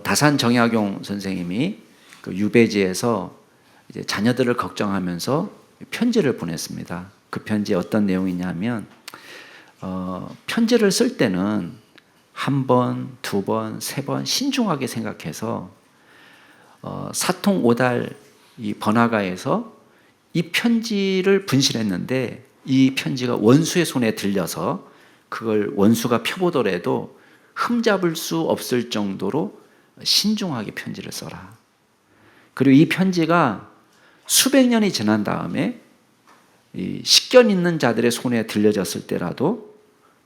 다산 정약용 선생님이 그 유배지에서 이제 자녀들을 걱정하면서 편지를 보냈습니다. 그 편지에 어떤 내용이냐면 편지를 쓸 때는 한 번, 두 번, 세 번 신중하게 생각해서 사통오달 이 번화가에서 이 편지를 분실했는데 이 편지가 원수의 손에 들려서 그걸 원수가 펴보더라도 흠잡을 수 없을 정도로 신중하게 편지를 써라. 그리고 이 편지가 수백 년이 지난 다음에 이 식견 있는 자들의 손에 들려졌을 때라도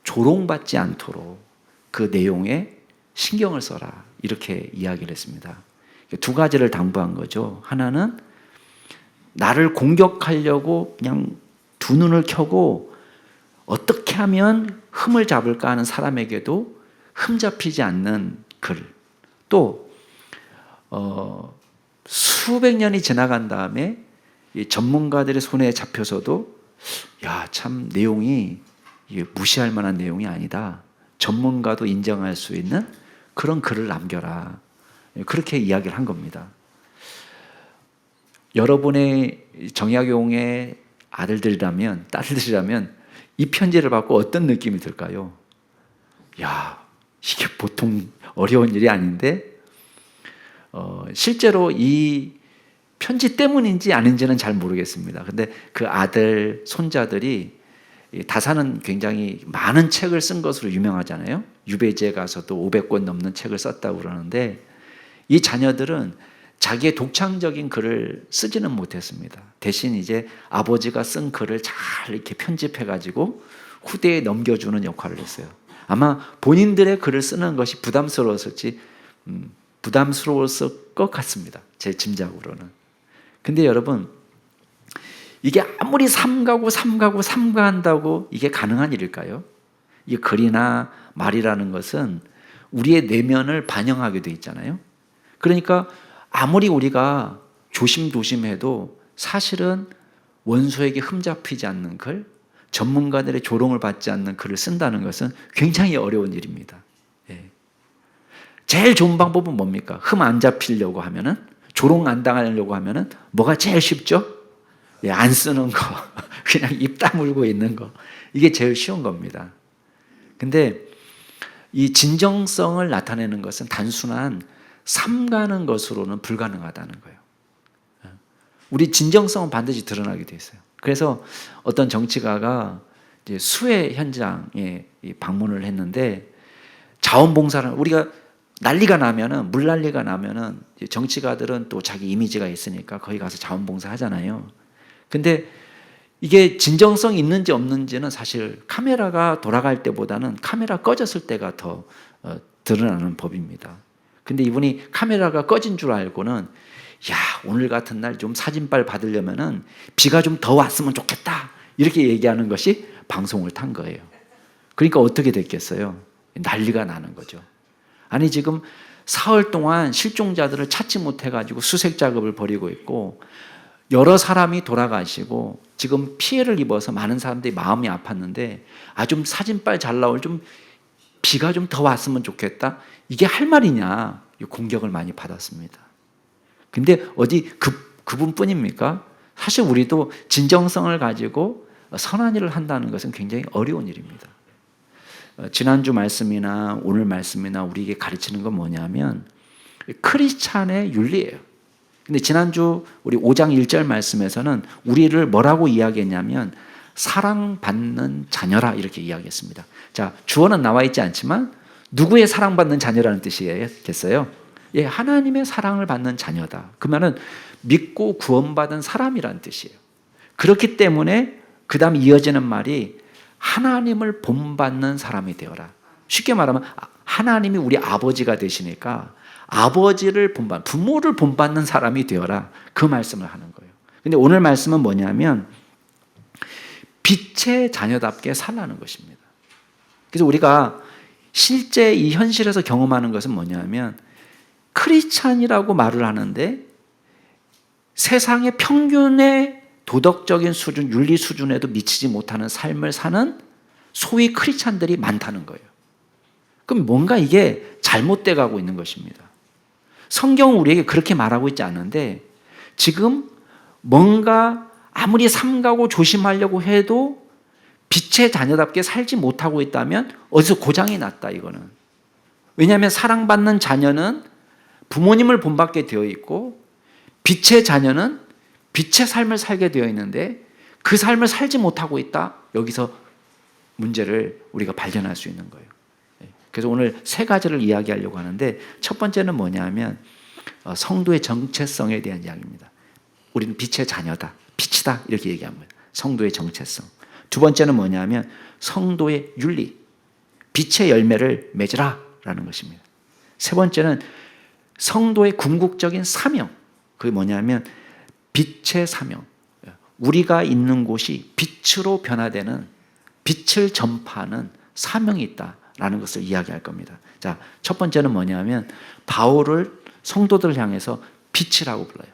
조롱받지 않도록 그 내용에 신경을 써라. 이렇게 이야기를 했습니다. 두 가지를 당부한 거죠. 하나는 나를 공격하려고 그냥 두 눈을 켜고 어떻게 하면 흠을 잡을까 하는 사람에게도 흠 잡히지 않는 글. 또 수백 년이 지나간 다음에 이 전문가들의 손에 잡혀서도 참 내용이 무시할 만한 내용이 아니다. 전문가도 인정할 수 있는 그런 글을 남겨라. 그렇게 이야기를 한 겁니다. 여러분의 정약용의 아들들이라면, 딸들이라면 이 편지를 받고 어떤 느낌이 들까요? 이게 보통 어려운 일이 아닌데 실제로 이 편지 때문인지 아닌지는 잘 모르겠습니다. 근데 그 아들, 손자들이 다산은 굉장히 많은 책을 쓴 것으로 유명하잖아요. 유배지에 가서도 500권 넘는 책을 썼다고 그러는데 이 자녀들은 자기의 독창적인 글을 쓰지는 못했습니다. 대신 이제 아버지가 쓴 글을 잘 이렇게 편집해가지고 후대에 넘겨주는 역할을 했어요. 아마 본인들의 글을 쓰는 것이 부담스러웠을 것 같습니다. 제 짐작으로는. 근데 여러분, 이게 아무리 삼가한다고 이게 가능한 일일까요? 이 글이나 말이라는 것은 우리의 내면을 반영하게 돼 있잖아요. 그러니까 아무리 우리가 조심해도 사실은 원수에게 흠잡히지 않는 글, 전문가들의 조롱을 받지 않는 글을 쓴다는 것은 굉장히 어려운 일입니다. 제일 좋은 방법은 뭡니까? 흠 안 잡히려고 하면은, 조롱 안 당하려고 하면은 뭐가 제일 쉽죠? 안 쓰는 거, 그냥 입 다물고 있는 거. 이게 제일 쉬운 겁니다. 근데 이 진정성을 나타내는 것은 단순한 삼가는 것으로는 불가능하다는 거예요. 우리 진정성은 반드시 드러나게 돼 있어요. 그래서 어떤 정치가가 이제 수해 현장에 방문을 했는데 자원봉사를 우리가 난리가 나면은 물난리가 나면은 정치가들은 또 자기 이미지가 있으니까 거기 가서 자원봉사 하잖아요. 근데 이게 진정성이 있는지 없는지는 사실 카메라가 돌아갈 때보다는 카메라 꺼졌을 때가 더 드러나는 법입니다. 근데 이분이 카메라가 꺼진 줄 알고는 오늘 같은 날 좀 사진빨 받으려면은 비가 좀 더 왔으면 좋겠다. 이렇게 얘기하는 것이 방송을 탄 거예요. 그러니까 어떻게 됐겠어요? 난리가 나는 거죠. 아니 지금 사흘 동안 실종자들을 찾지 못해가지고 수색 작업을 벌이고 있고 여러 사람이 돌아가시고 지금 피해를 입어서 많은 사람들이 마음이 아팠는데 좀 사진빨 잘 나올 좀 비가 좀 더 왔으면 좋겠다. 이게 할 말이냐? 공격을 많이 받았습니다. 근데 어디 그분뿐입니까? 사실 우리도 진정성을 가지고 선한 일을 한다는 것은 굉장히 어려운 일입니다. 지난주 말씀이나 오늘 말씀이나 우리에게 가르치는 건 뭐냐면 크리스찬의 윤리예요. 근데 지난주 우리 5장 1절 말씀에서는 우리를 뭐라고 이야기했냐면 사랑받는 자녀라 이렇게 이야기했습니다. 자, 주어는 나와 있지 않지만 누구의 사랑받는 자녀라는 뜻이겠어요? 하나님의 사랑을 받는 자녀다. 그러면은 믿고 구원받은 사람이라는 뜻이에요. 그렇기 때문에 그 다음 이어지는 말이 하나님을 본받는 사람이 되어라. 쉽게 말하면 하나님이 우리 아버지가 되시니까 아버지를 본받는, 부모를 본받는 사람이 되어라. 그 말씀을 하는 거예요. 근데 오늘 말씀은 뭐냐면 빛의 자녀답게 살라는 것입니다. 그래서 우리가 실제 이 현실에서 경험하는 것은 뭐냐면 크리스찬이라고 말을 하는데 세상의 평균의 도덕적인 수준, 윤리 수준에도 미치지 못하는 삶을 사는 소위 크리스찬들이 많다는 거예요. 그럼 뭔가 이게 잘못돼 가고 있는 것입니다. 성경은 우리에게 그렇게 말하고 있지 않은데 지금 뭔가 아무리 삼가고 조심하려고 해도 빛의 자녀답게 살지 못하고 있다면 어디서 고장이 났다 이거는. 왜냐하면 사랑받는 자녀는 부모님을 본받게 되어 있고 빛의 자녀는 빛의 삶을 살게 되어 있는데 그 삶을 살지 못하고 있다. 여기서 문제를 우리가 발견할 수 있는 거예요. 그래서 오늘 세 가지를 이야기하려고 하는데 첫 번째는 뭐냐면 성도의 정체성에 대한 이야기입니다. 우리는 빛의 자녀다. 빛이다. 이렇게 얘기합니다. 성도의 정체성. 두 번째는 뭐냐면 성도의 윤리. 빛의 열매를 맺으라 라는 것입니다. 세 번째는 성도의 궁극적인 사명. 그게 뭐냐면 빛의 사명. 우리가 있는 곳이 빛으로 변화되는 빛을 전파하는 사명이 있다라는 것을 이야기할 겁니다. 자, 첫 번째는 뭐냐면 바울을 성도들을 향해서 빛이라고 불러요.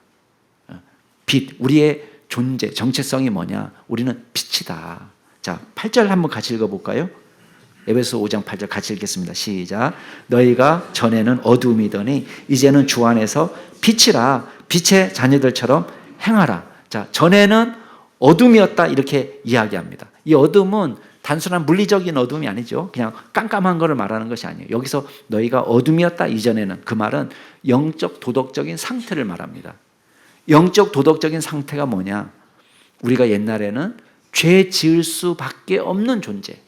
빛, 우리의 존재, 정체성이 뭐냐? 우리는 빛이다. 자, 8절 한번 같이 읽어볼까요? 에베소 5장 8절 같이 읽겠습니다. 시작. 너희가 전에는 어둠이더니 이제는 주 안에서 빛이라. 빛의 자녀들처럼 행하라. 자, 전에는 어둠이었다 이렇게 이야기합니다. 이 어둠은 단순한 물리적인 어둠이 아니죠. 그냥 깜깜한 것을 말하는 것이 아니에요. 여기서 너희가 어둠이었다 이전에는 그 말은 영적 도덕적인 상태를 말합니다. 영적 도덕적인 상태가 뭐냐? 우리가 옛날에는 죄 지을 수밖에 없는 존재,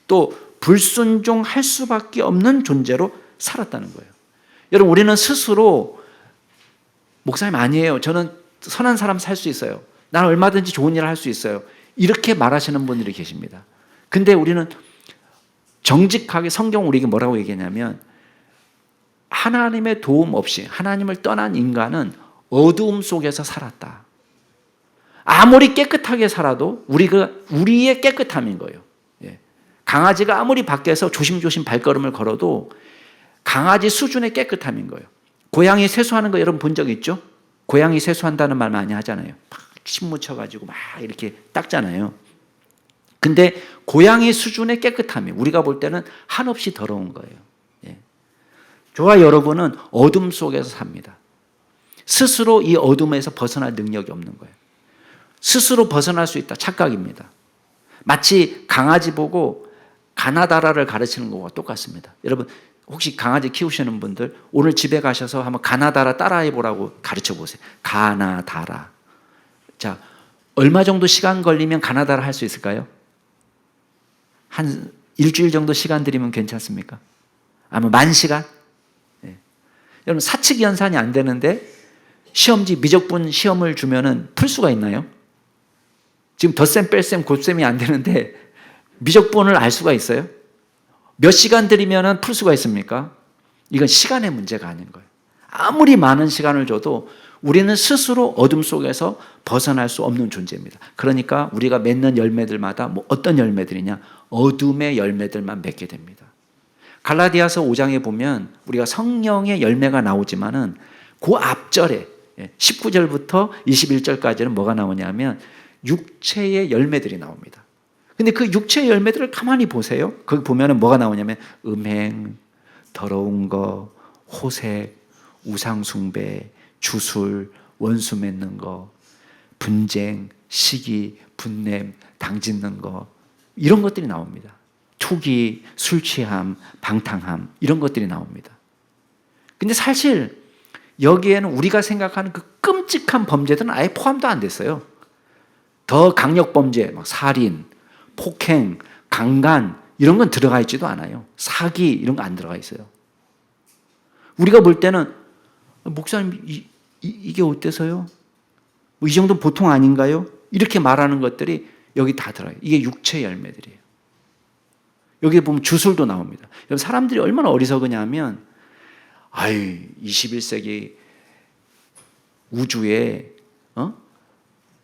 또 불순종할 수밖에 없는 존재로 살았다는 거예요. 여러분, 우리는 스스로 목사님 아니에요. 저는 선한 사람 살 수 있어요. 난 얼마든지 좋은 일을 할 수 있어요. 이렇게 말하시는 분들이 계십니다. 근데 우리는 정직하게 성경 우리에게 뭐라고 얘기하냐면 하나님의 도움 없이 하나님을 떠난 인간은 어두움 속에서 살았다. 아무리 깨끗하게 살아도 우리의 깨끗함인 거예요. 강아지가 아무리 밖에서 조심조심 발걸음을 걸어도 강아지 수준의 깨끗함인 거예요. 고양이 세수하는 거 여러분 본 적 있죠? 고양이 세수한다는 말 많이 하잖아요. 막 침 묻혀가지고 막 이렇게 닦잖아요. 근데 고양이 수준의 깨끗함이 우리가 볼 때는 한없이 더러운 거예요. 저와 여러분은 어둠 속에서 삽니다. 스스로 이 어둠에서 벗어날 능력이 없는 거예요. 스스로 벗어날 수 있다. 착각입니다. 마치 강아지 보고 가나다라를 가르치는 것과 똑같습니다. 여러분 혹시 강아지 키우시는 분들 오늘 집에 가셔서 한번 가나다라 따라해보라고 가르쳐 보세요. 가나다라. 자, 얼마 정도 시간 걸리면 가나다라 할 수 있을까요? 한 일주일 정도 시간 들이면 괜찮습니까? 아니면 10,000시간? 여러분 사칙 연산이 안 되는데 시험지 미적분 시험을 주면은 풀 수가 있나요? 지금 덧셈 뺄셈 곱셈이 안 되는데 미적분을 알 수가 있어요? 몇 시간 들이면은 풀 수가 있습니까? 이건 시간의 문제가 아닌 거예요. 아무리 많은 시간을 줘도 우리는 스스로 어둠 속에서 벗어날 수 없는 존재입니다. 그러니까 우리가 맺는 열매들마다 어떤 열매들이냐? 어둠의 열매들만 맺게 됩니다. 갈라디아서 5장에 보면 우리가 성령의 열매가 나오지만은 그 앞절에 19절부터 21절까지는 뭐가 나오냐면 육체의 열매들이 나옵니다. 근데 그 육체의 열매들을 가만히 보세요. 거기 보면은 뭐가 나오냐면 음행, 더러운 거, 호색, 우상숭배, 주술, 원수 맺는 거, 분쟁, 시기, 분냄, 당짓는 거 이런 것들이 나옵니다. 투기, 술 취함, 방탕함 이런 것들이 나옵니다. 근데 사실 여기에는 우리가 생각하는 그 끔찍한 범죄들은 아예 포함도 안 됐어요. 더 강력 범죄, 막 살인, 폭행, 강간 이런 건 들어가 있지도 않아요. 사기 이런 거 안 들어가 있어요. 우리가 볼 때는 목사님 이게 어때서요? 이 정도는 보통 아닌가요? 이렇게 말하는 것들이 여기 다 들어요. 이게 육체 열매들이에요. 여기 보면 주술도 나옵니다. 사람들이 얼마나 어리석으냐면 21세기 우주에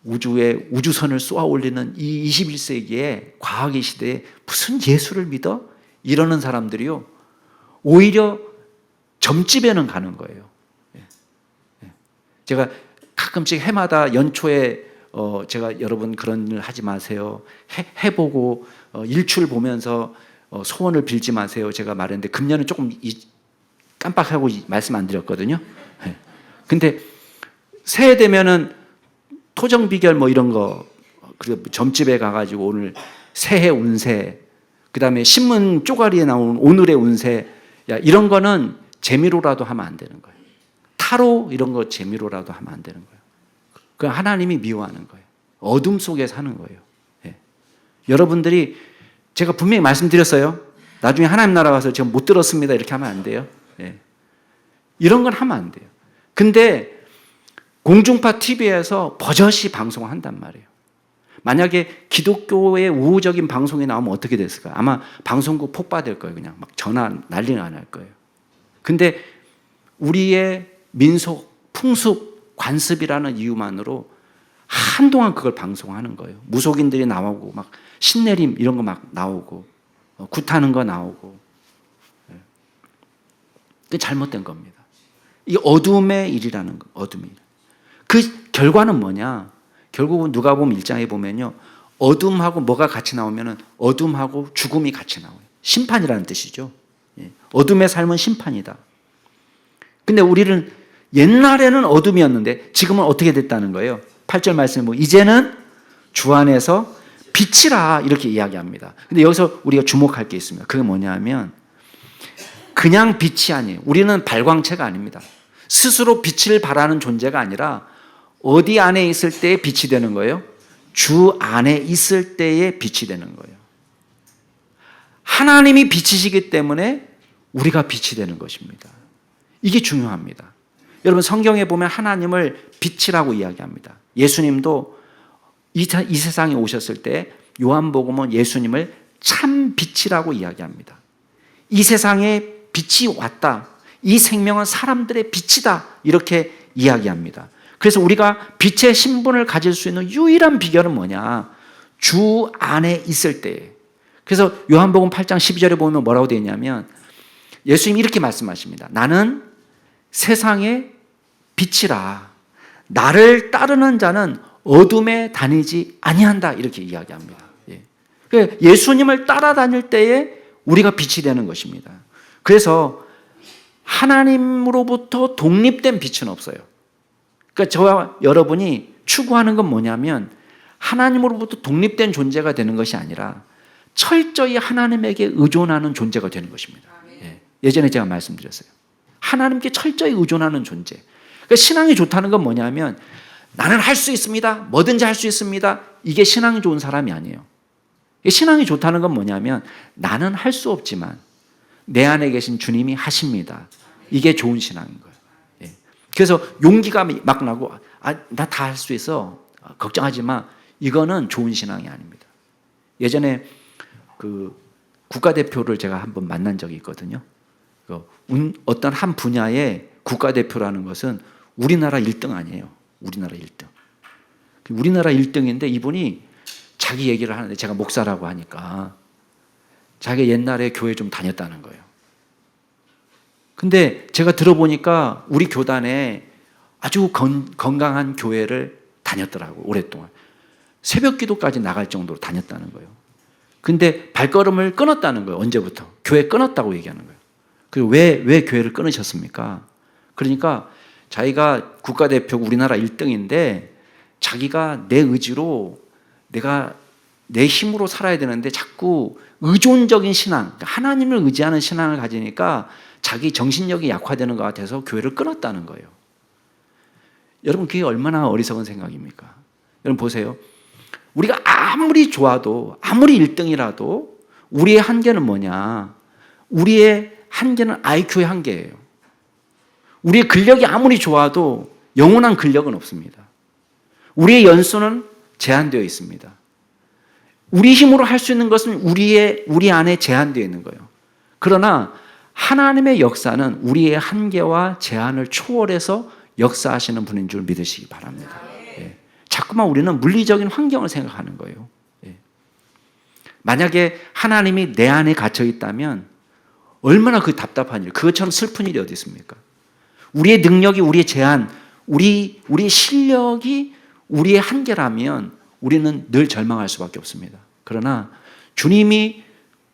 우주선을 쏘아 올리는 이 21세기의 과학의 시대에 무슨 예수를 믿어? 이러는 사람들이요. 오히려 점집에는 가는 거예요. 제가 가끔씩 해마다 연초에 제가 여러분 그런 일 하지 마세요. 해보고 일출 보면서 소원을 빌지 마세요. 제가 말했는데 금년은 조금 깜빡하고 말씀 안 드렸거든요. 예. 근데 새해 되면은 토정 비결 뭐 이런 거, 그 점집에 가가지고 오늘 새해 운세, 그 다음에 신문 쪼가리에 나오는 오늘의 운세, 야, 이런 거는 재미로라도 하면 안 되는 거예요. 타로 이런 거 재미로라도 하면 안 되는 거예요. 그 하나님이 미워하는 거예요. 어둠 속에 사는 거예요. 예. 여러분들이 제가 분명히 말씀드렸어요. 나중에 하나님 나라 가서 제가 못 들었습니다 이렇게 하면 안 돼요. 예. 이런 건 하면 안 돼요. 근데 공중파 TV에서 버젓이 방송을 한단 말이에요. 만약에 기독교의 우호적인 방송이 나오면 어떻게 됐을까요? 아마 방송국 폭파될 거예요. 그냥 막 전화 난리가 날 거예요. 근데 우리의 민속, 풍습, 관습이라는 이유만으로 한동안 그걸 방송하는 거예요. 무속인들이 나오고 막 신내림 이런 거 막 나오고 굿하는 거 나오고. 그게 잘못된 겁니다. 이 어둠의 일이라는 거, 어둠의 일. 그 결과는 뭐냐? 결국은 누가복음 1장에 보면요, 어둠하고 뭐가 같이 나오면은 어둠하고 죽음이 같이 나와요. 심판이라는 뜻이죠. 어둠의 삶은 심판이다. 근데 우리는 옛날에는 어둠이었는데 지금은 어떻게 됐다는 거예요? 8절 말씀에 뭐 이제는 주 안에서 빛이라 이렇게 이야기합니다. 근데 여기서 우리가 주목할 게 있습니다. 그게 뭐냐면 그냥 빛이 아니에요. 우리는 발광체가 아닙니다. 스스로 빛을 발하는 존재가 아니라 어디 안에 있을 때에 빛이 되는 거예요? 주 안에 있을 때에 빛이 되는 거예요. 하나님이 빛이시기 때문에 우리가 빛이 되는 것입니다. 이게 중요합니다. 여러분 성경에 보면 하나님을 빛이라고 이야기합니다. 예수님도 이 세상에 오셨을 때 요한복음은 예수님을 참 빛이라고 이야기합니다. 이 세상에 빛이 왔다. 이 생명은 사람들의 빛이다. 이렇게 이야기합니다. 그래서 우리가 빛의 신분을 가질 수 있는 유일한 비결은 뭐냐? 주 안에 있을 때에. 그래서 요한복음 8장 12절에 보면 뭐라고 되어 있냐면 예수님이 이렇게 말씀하십니다. 나는 세상의 빛이라. 나를 따르는 자는 어둠에 다니지 아니한다. 이렇게 이야기합니다. 예수님을 따라다닐 때에 우리가 빛이 되는 것입니다. 그래서 하나님으로부터 독립된 빛은 없어요. 그러니까 저와 여러분이 추구하는 건 뭐냐면 하나님으로부터 독립된 존재가 되는 것이 아니라 철저히 하나님에게 의존하는 존재가 되는 것입니다. 예전에 제가 말씀드렸어요. 하나님께 철저히 의존하는 존재. 그러니까 신앙이 좋다는 건 뭐냐면 나는 할 수 있습니다. 뭐든지 할 수 있습니다. 이게 신앙이 좋은 사람이 아니에요. 신앙이 좋다는 건 뭐냐면 나는 할 수 없지만 내 안에 계신 주님이 하십니다. 이게 좋은 신앙인 거예요. 그래서 용기가 막 나고 나 다 할 수 있어. 걱정하지 마. 이거는 좋은 신앙이 아닙니다. 예전에 그 국가대표를 제가 한번 만난 적이 있거든요. 어떤 한 분야의 국가대표라는 것은 우리나라 1등 아니에요. 우리나라 1등. 우리나라 1등인데 이분이 자기 얘기를 하는데 제가 목사라고 하니까 자기 옛날에 교회 좀 다녔다는 거예요. 근데 제가 들어보니까 우리 교단에 아주 건강한 교회를 다녔더라고, 오랫동안. 새벽 기도까지 나갈 정도로 다녔다는 거예요. 근데 발걸음을 끊었다는 거예요, 언제부터. 교회 끊었다고 얘기하는 거예요. 그리고 왜 교회를 끊으셨습니까? 그러니까 자기가 국가대표 우리나라 1등인데 자기가 내 의지로 내가 내 힘으로 살아야 되는데 자꾸 의존적인 신앙, 하나님을 의지하는 신앙을 가지니까 자기 정신력이 약화되는 것 같아서 교회를 끊었다는 거예요. 여러분 그게 얼마나 어리석은 생각입니까? 여러분 보세요. 우리가 아무리 좋아도 아무리 1등이라도 우리의 한계는 뭐냐? 우리의 한계는 IQ의 한계예요. 우리의 근력이 아무리 좋아도 영원한 근력은 없습니다. 우리의 연수는 제한되어 있습니다. 우리 힘으로 할 수 있는 것은 우리 안에 제한되어 있는 거예요. 그러나 하나님의 역사는 우리의 한계와 제한을 초월해서 역사하시는 분인 줄 믿으시기 바랍니다. 자꾸만 우리는 물리적인 환경을 생각하는 거예요. 만약에 하나님이 내 안에 갇혀 있다면 얼마나 그 답답한 일, 그것처럼 슬픈 일이 어디 있습니까? 우리의 능력이 우리의 제한, 우리의 실력이 우리의 한계라면 우리는 늘 절망할 수밖에 없습니다. 그러나 주님이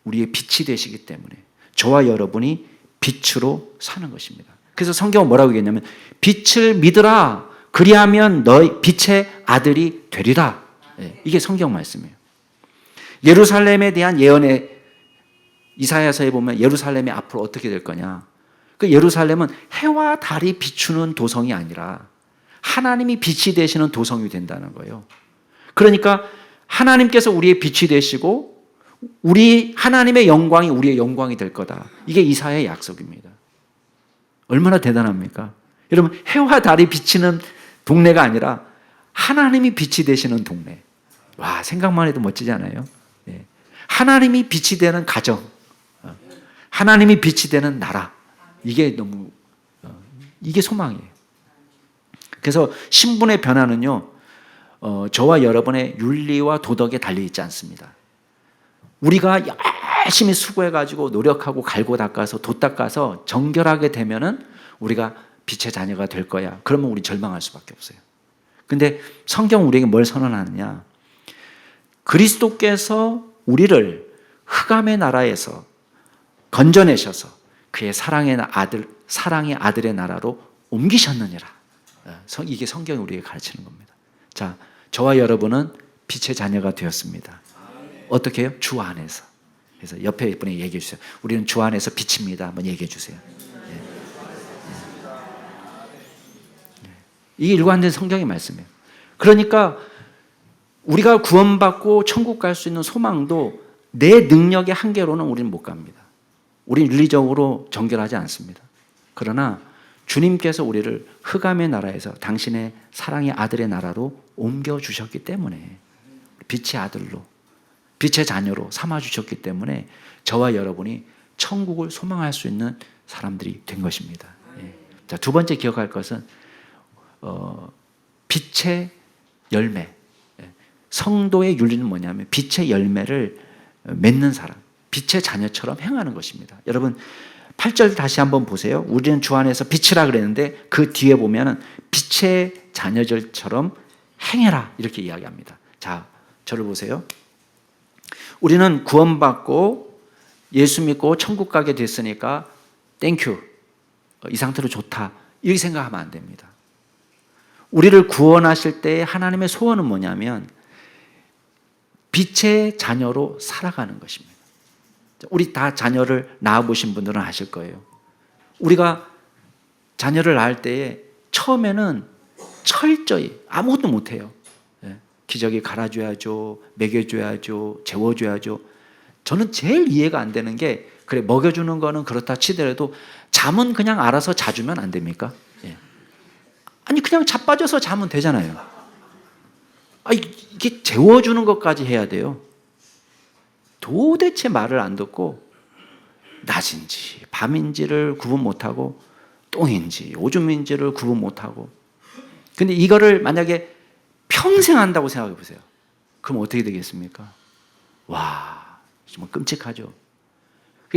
우리의 빛이 되시기 때문에 저와 여러분이 빛으로 사는 것입니다. 그래서 성경은 뭐라고 얘기했냐면 빛을 믿으라. 그리하면 너희 빛의 아들이 되리라. 이게 성경 말씀이에요. 예루살렘에 대한 예언에 이사야서에 보면 예루살렘이 앞으로 어떻게 될 거냐. 그 예루살렘은 해와 달이 비추는 도성이 아니라 하나님이 빛이 되시는 도성이 된다는 거예요. 그러니까 하나님께서 우리의 빛이 되시고 우리 하나님의 영광이 우리의 영광이 될 거다. 이게 이사야의 약속입니다. 얼마나 대단합니까? 여러분, 해와 달이 비치는 동네가 아니라 하나님이 빛이 되시는 동네. 와, 생각만 해도 멋지지 않아요? 네. 하나님이 빛이 되는 가정, 하나님이 빛이 되는 나라. 이게 너무 이게 소망이에요. 그래서 신분의 변화는요, 저와 여러분의 윤리와 도덕에 달려 있지 않습니다. 우리가 열심히 수고해가지고 노력하고 갈고 닦아서 도 닦아서 정결하게 되면은 우리가 빛의 자녀가 될 거야. 그러면 우리 절망할 수밖에 없어요. 근데 성경 우리에게 뭘 선언하느냐? 그리스도께서 우리를 흑암의 나라에서 건져내셔서 그의 사랑의 아들의 나라로 옮기셨느니라. 이게 성경이 우리에게 가르치는 겁니다. 자, 저와 여러분은 빛의 자녀가 되었습니다. 어떻게 해요? 주 안에서. 그래서 옆에 분에게 얘기해 주세요. 우리는 주 안에서 빛입니다. 한번 얘기해 주세요. 이게 일관된 성경의 말씀이에요. 그러니까 우리가 구원받고 천국 갈 수 있는 소망도 내 능력의 한계로는 우리는 못 갑니다. 우리는 윤리적으로 정결하지 않습니다. 그러나 주님께서 우리를 흑암의 나라에서 당신의 사랑의 아들의 나라로 옮겨주셨기 때문에 빛의 아들로, 빛의 자녀로 삼아주셨기 때문에 저와 여러분이 천국을 소망할 수 있는 사람들이 된 것입니다. 자, 두 번째 기억할 것은 빛의 열매. 성도의 윤리는 뭐냐면 빛의 열매를 맺는 사람, 빛의 자녀처럼 행하는 것입니다. 여러분 8절 다시 한번 보세요. 우리는 주 안에서 빛이라 그랬는데 그 뒤에 보면은 빛의 자녀들처럼 행해라 이렇게 이야기합니다. 자, 저를 보세요. 우리는 구원받고 예수 믿고 천국 가게 됐으니까 땡큐, 이 상태로 좋다 이렇게 생각하면 안 됩니다. 우리를 구원하실 때 하나님의 소원은 뭐냐면 빛의 자녀로 살아가는 것입니다. 우리 다 자녀를 낳아보신 분들은 아실 거예요. 우리가 자녀를 낳을 때에 처음에는 철저히 아무것도 못해요. 기저귀 갈아줘야죠, 먹여줘야죠, 재워줘야죠. 저는 제일 이해가 안 되는 게 그래 먹여주는 거는 그렇다 치더라도 잠은 그냥 알아서 자주면 안 됩니까? 아니 그냥 자빠져서 자면 되잖아요. 이게 재워주는 것까지 해야 돼요. 도대체 말을 안 듣고 낮인지 밤인지를 구분 못하고 똥인지 오줌인지를 구분 못하고 근데 이거를 만약에 평생 한다고 생각해 보세요. 그럼 어떻게 되겠습니까? 와, 정말 끔찍하죠.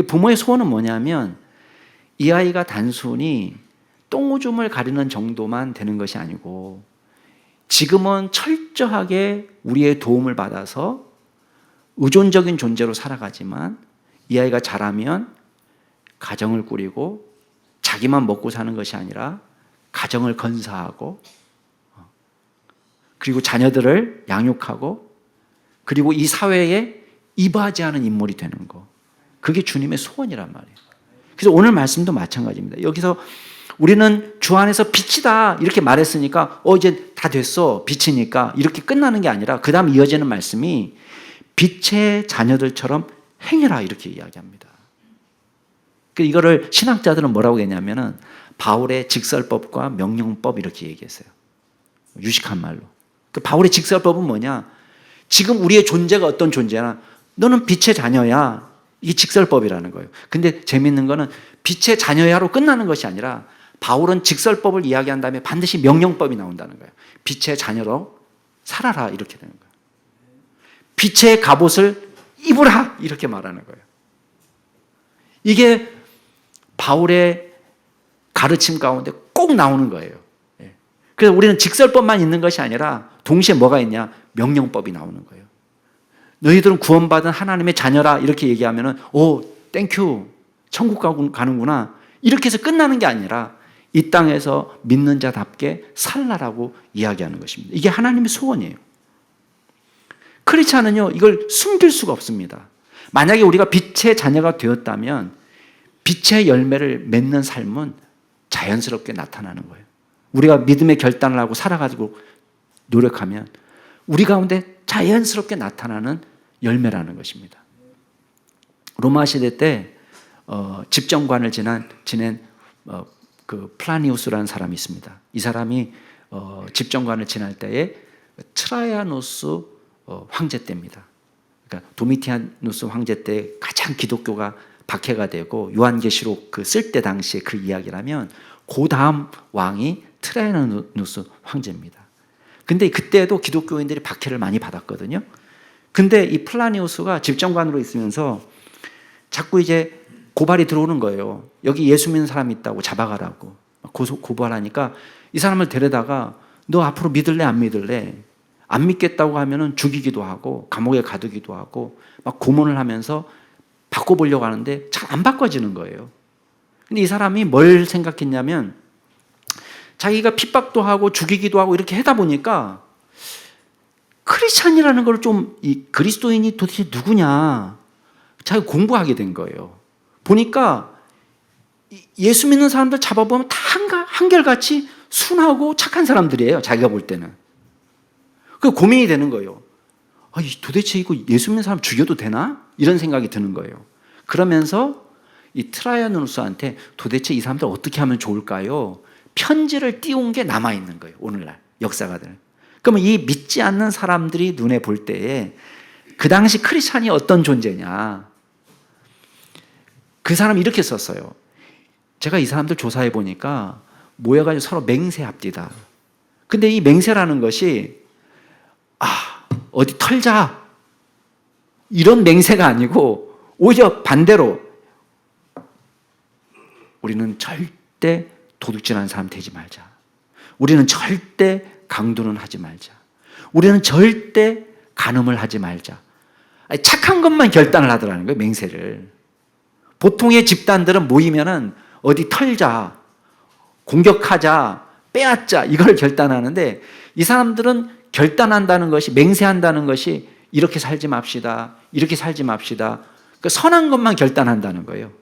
부모의 소원은 뭐냐면 이 아이가 단순히 똥오줌을 가리는 정도만 되는 것이 아니고 지금은 철저하게 우리의 도움을 받아서 의존적인 존재로 살아가지만 이 아이가 자라면 가정을 꾸리고 자기만 먹고 사는 것이 아니라 가정을 건사하고 그리고 자녀들을 양육하고 그리고 이 사회에 이바지하는 인물이 되는 거. 그게 주님의 소원이란 말이에요. 그래서 오늘 말씀도 마찬가지입니다. 여기서 우리는 주 안에서 빛이다 이렇게 말했으니까 이제 다 됐어 빛이니까 이렇게 끝나는 게 아니라 그 다음 이어지는 말씀이 빛의 자녀들처럼 행해라 이렇게 이야기합니다. 이거를 신학자들은 뭐라고 했냐면은 바울의 직설법과 명령법 이렇게 얘기했어요. 유식한 말로. 바울의 직설법은 뭐냐? 지금 우리의 존재가 어떤 존재나 너는 빛의 자녀야. 이게 직설법이라는 거예요. 근데 재밌는 거는 빛의 자녀야로 끝나는 것이 아니라 바울은 직설법을 이야기한 다음에 반드시 명령법이 나온다는 거예요. 빛의 자녀로 살아라 이렇게 되는 거예요. 빛의 갑옷을 입으라 이렇게 말하는 거예요. 이게 바울의 가르침 가운데 꼭 나오는 거예요. 그래서 우리는 직설법만 있는 것이 아니라 동시에 뭐가 있냐? 명령법이 나오는 거예요. 너희들은 구원받은 하나님의 자녀라 이렇게 얘기하면은 땡큐 천국 가는구나 이렇게 해서 끝나는 게 아니라 이 땅에서 믿는 자답게 살라라고 이야기하는 것입니다. 이게 하나님의 소원이에요. 크리스찬은요, 이걸 숨길 수가 없습니다. 만약에 우리가 빛의 자녀가 되었다면 빛의 열매를 맺는 삶은 자연스럽게 나타나는 거예요. 우리가 믿음의 결단을 하고 살아가지고 노력하면 우리 가운데 자연스럽게 나타나는 열매라는 것입니다. 로마 시대 때 집정관을 지낸 그 플라니우스라는 사람이 있습니다. 이 사람이 집정관을 지낼 때에 트라이아누스 황제 때입니다. 그러니까 도미티아누스 황제 때 가장 기독교가 박해가 되고 요한계시록 그 쓸 때 당시에 그 이야기라면 그 다음 왕이 트라이아누스 황제입니다. 근데 그때도 기독교인들이 박해를 많이 받았거든요. 근데 이 플라니우스가 집정관으로 있으면서 자꾸 이제 고발이 들어오는 거예요. 여기 예수 믿는 사람이 있다고 잡아가라고 고발하니까 이 사람을 데려다가 너 앞으로 믿을래 안 믿을래? 안 믿겠다고 하면은 죽이기도 하고 감옥에 가두기도 하고 막 고문을 하면서 바꿔보려고 하는데 잘 안 바꿔지는 거예요. 근데 이 사람이 뭘 생각했냐면 자기가 핍박도 하고 죽이기도 하고 이렇게 하다 보니까 크리스찬이라는 걸 좀 이 그리스도인이 도대체 누구냐 자기가 공부하게 된 거예요. 보니까 예수 믿는 사람들 잡아보면 다 한결같이 순하고 착한 사람들이에요. 자기가 볼 때는. 그 고민이 되는 거예요. 도대체 이거 예수 믿는 사람 죽여도 되나? 이런 생각이 드는 거예요. 그러면서 이 트라이아누스한테 도대체 이 사람들 어떻게 하면 좋을까요? 편지를 띄운 게 남아있는 거예요. 오늘날 역사가들. 그러면 이 믿지 않는 사람들이 눈에 볼 때에 그 당시 크리스찬이 어떤 존재냐. 그 사람이 이렇게 썼어요. 제가 이 사람들 조사해 보니까 모여가지고 서로 맹세합디다. 근데 이 맹세라는 것이 어디 털자 이런 맹세가 아니고 오히려 반대로 우리는 절대 도둑질하는 사람 되지 말자. 우리는 절대 강도는 하지 말자. 우리는 절대 간음을 하지 말자. 착한 것만 결단을 하더라는 거예요. 맹세를. 보통의 집단들은 모이면은 어디 털자, 공격하자, 빼앗자 이걸 결단하는데 이 사람들은 결단한다는 것이 맹세한다는 것이 이렇게 살지 맙시다. 이렇게 살지 맙시다. 그러니까 선한 것만 결단한다는 거예요.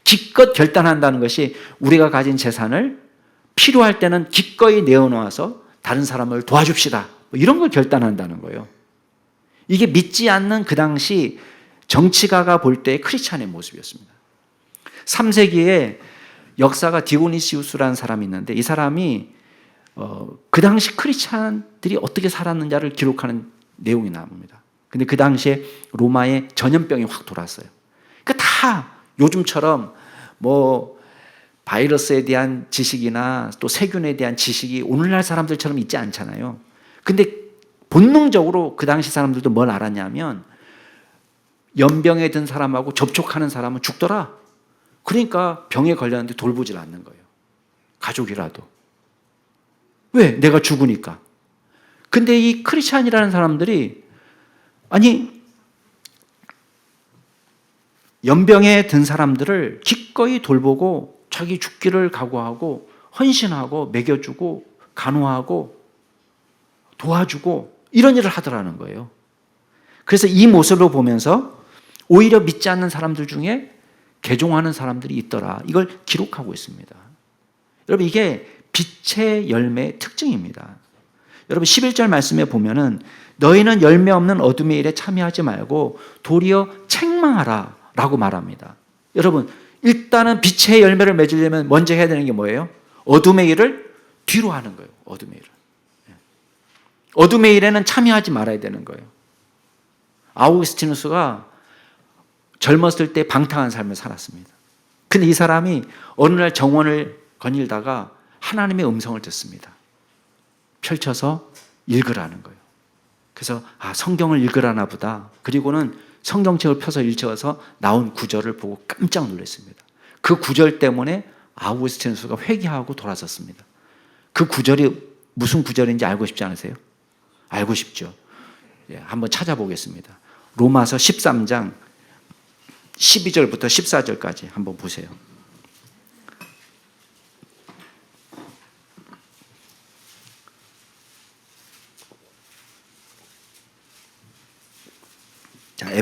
기껏 결단한다는 것이 우리가 가진 재산을 필요할 때는 기꺼이 내어놓아서 다른 사람을 도와줍시다. 이런 걸 결단한다는 거예요. 이게 믿지 않는 그 당시 정치가가 볼 때의 크리스찬의 모습이었습니다. 3세기에 역사가 디오니시우스라는 사람이 있는데 이 사람이 그 당시 크리스찬들이 어떻게 살았는지를 기록하는 내용이 나옵니다. 근데 그 당시에 로마에 전염병이 확 돌았어요. 그러니까 다 요즘처럼 뭐 바이러스에 대한 지식이나 또 세균에 대한 지식이 오늘날 사람들처럼 있지 않잖아요. 근데 본능적으로 그 당시 사람들도 뭘 알았냐면 연병에 든 사람하고 접촉하는 사람은 죽더라. 그러니까 병에 걸렸는데 돌보질 않는 거예요. 가족이라도. 왜? 내가 죽으니까. 근데 이 크리스찬이라는 사람들이 연병에 든 사람들을 기꺼이 돌보고 자기 죽기를 각오하고 헌신하고 먹여주고 간호하고 도와주고 이런 일을 하더라는 거예요. 그래서 이 모습을 보면서 오히려 믿지 않는 사람들 중에 개종하는 사람들이 있더라. 이걸 기록하고 있습니다. 여러분 이게 빛의 열매의 특징입니다. 여러분 11절 말씀에 보면은 너희는 열매 없는 어둠의 일에 참여하지 말고 도리어 책망하라 라고 말합니다. 여러분 일단은 빛의 열매를 맺으려면 먼저 해야 되는 게 뭐예요? 어둠의 일을 뒤로 하는 거예요. 어둠의 일을. 어둠의 일에는 참여하지 말아야 되는 거예요. 아우구스티누스가 젊었을 때 방탕한 삶을 살았습니다. 근데 이 사람이 어느 날 정원을 거닐다가 하나님의 음성을 듣습니다. 펼쳐서 읽으라는 거예요. 그래서 성경을 읽으라나 보다. 그리고는 성경책을 펴서 읽어서 나온 구절을 보고 깜짝 놀랐습니다. 그 구절 때문에 아우구스티누스가 회개하고 돌아섰습니다. 그 구절이 무슨 구절인지 알고 싶지 않으세요? 알고 싶죠. 한번 찾아보겠습니다. 로마서 13장 12절부터 14절까지 한번 보세요.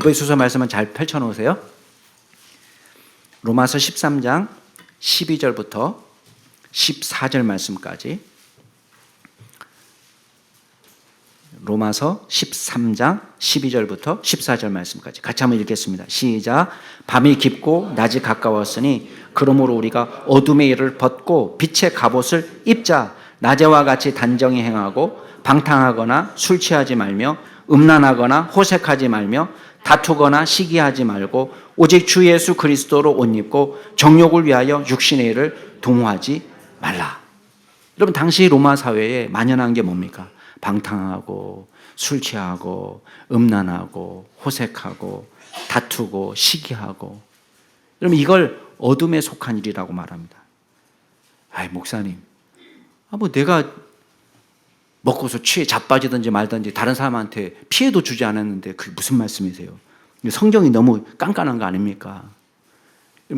에베소서 말씀은 잘 펼쳐놓으세요. 로마서 13장 12절부터 14절 말씀까지. 로마서 13장 12절부터 14절 말씀까지 같이 한번 읽겠습니다. 시작. 밤이 깊고 낮이 가까웠으니 그러므로 우리가 어둠의 일을 벗고 빛의 갑옷을 입자. 낮에와 같이 단정히 행하고 방탕하거나 술 취하지 말며 음란하거나 호색하지 말며 다투거나 시기하지 말고 오직 주 예수 그리스도로 옷 입고 정욕을 위하여 육신의 일을 동호하지 말라. 여러분, 당시 로마 사회에 만연한 게 뭡니까? 방탕하고 술 취하고 음란하고 호색하고 다투고 시기하고. 여러분, 이걸 어둠에 속한 일이라고 말합니다. 아이, 목사님, 뭐 내가 먹고서 취해 자빠지든지 말든지 다른 사람한테 피해도 주지 않았는데 그게 무슨 말씀이세요? 성경이 너무 깐깐한 거 아닙니까?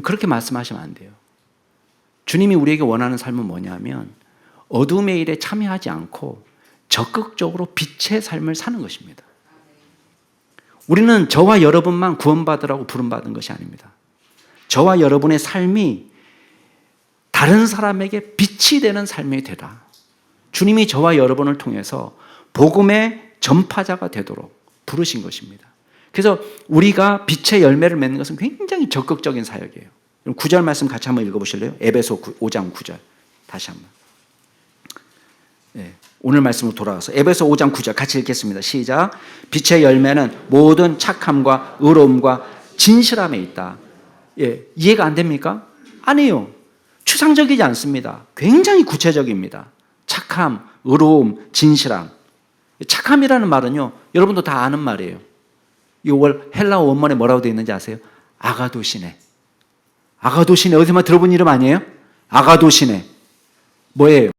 그렇게 말씀하시면 안 돼요. 주님이 우리에게 원하는 삶은 뭐냐면 어둠의 일에 참여하지 않고 적극적으로 빛의 삶을 사는 것입니다. 우리는 저와 여러분만 구원받으라고 부름받은 것이 아닙니다. 저와 여러분의 삶이 다른 사람에게 빛이 되는 삶이 되라. 주님이 저와 여러분을 통해서 복음의 전파자가 되도록 부르신 것입니다. 그래서 우리가 빛의 열매를 맺는 것은 굉장히 적극적인 사역이에요. 9절 말씀 같이 한번 읽어보실래요? 에베소 5장 9절 다시 한번. 네, 오늘 말씀으로 돌아가서 에베소 5장 9절 같이 읽겠습니다. 시작. 빛의 열매는 모든 착함과 의로움과 진실함에 있다. 예, 이해가 안 됩니까? 아니에요. 추상적이지 않습니다. 굉장히 구체적입니다. 착함, 의로움, 진실함. 착함이라는 말은요, 여러분도 다 아는 말이에요. 이걸 헬라어 원문에 뭐라고 되어 있는지 아세요? 아가도시네. 아가도시네, 어디서만 들어본 이름 아니에요? 아가도시네. 뭐예요?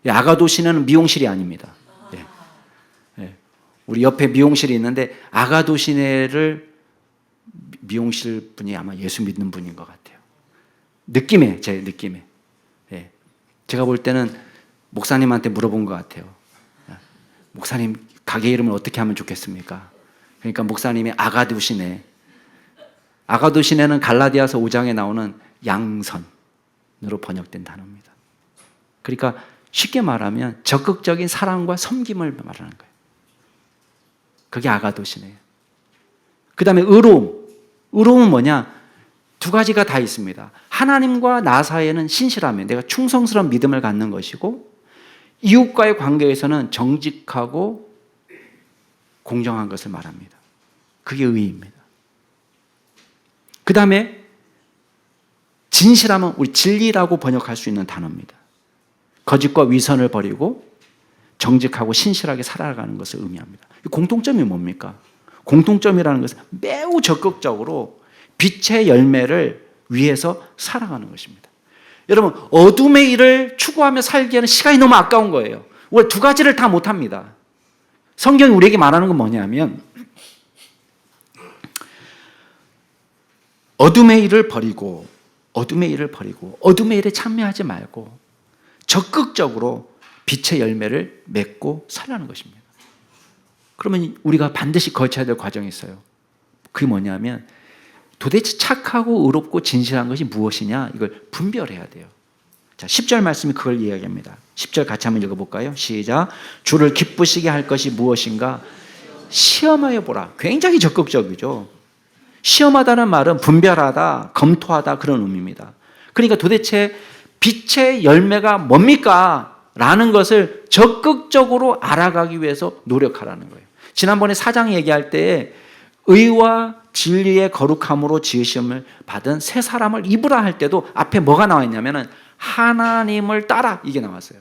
아가도시네는 미용실이 아닙니다. 예. 예. 우리 옆에 미용실이 있는데 아가도시네를 미용실 분이 아마 예수 믿는 분인 것 같아요. 느낌에, 제 느낌에. 예. 제가 볼 때는 목사님한테 물어본 것 같아요. 목사님, 가게 이름을 어떻게 하면 좋겠습니까? 그러니까 목사님이 아가도시네. 아가도시네는 갈라디아서 5장에 나오는 양선으로 번역된 단어입니다. 그러니까 쉽게 말하면 적극적인 사랑과 섬김을 말하는 거예요. 그게 아가도시네요. 그 다음에 의로움. 의로움은 뭐냐? 두 가지가 다 있습니다. 하나님과 나 사이에는 신실하며 내가 충성스러운 믿음을 갖는 것이고, 이웃과의 관계에서는 정직하고 공정한 것을 말합니다. 그게 의입니다. 그 다음에 진실함은 우리 진리라고 번역할 수 있는 단어입니다. 거짓과 위선을 버리고 정직하고 신실하게 살아가는 것을 의미합니다. 공통점이 뭡니까? 공통점이라는 것은 매우 적극적으로 빛의 열매를 위해서 살아가는 것입니다. 여러분, 어둠의 일을 추구하며 살기에는 시간이 너무 아까운 거예요. 왜 두 가지를 다 못합니다. 성경이 우리에게 말하는 건 뭐냐면 어둠의 일을 버리고 어둠의 일에 참여하지 말고 적극적으로 빛의 열매를 맺고 살라는 것입니다. 그러면 우리가 반드시 거쳐야 될 과정이 있어요. 그게 뭐냐면 도대체 착하고 의롭고 진실한 것이 무엇이냐, 이걸 분별해야 돼요. 자, 10절 말씀이 그걸 이야기합니다. 10절 같이 한번 읽어볼까요? 시작. 주를 기쁘시게 할 것이 무엇인가 시험하여 보라. 굉장히 적극적이죠. 시험하다는 말은 분별하다, 검토하다, 그런 의미입니다. 그러니까 도대체 빛의 열매가 뭡니까? 라는 것을 적극적으로 알아가기 위해서 노력하라는 거예요. 지난번에 4장 얘기할 때 의와 진리의 거룩함으로 지으심을 받은 새 사람을 입으라 할 때도 앞에 뭐가 나와 있냐면은 하나님을 따라, 이게 나왔어요.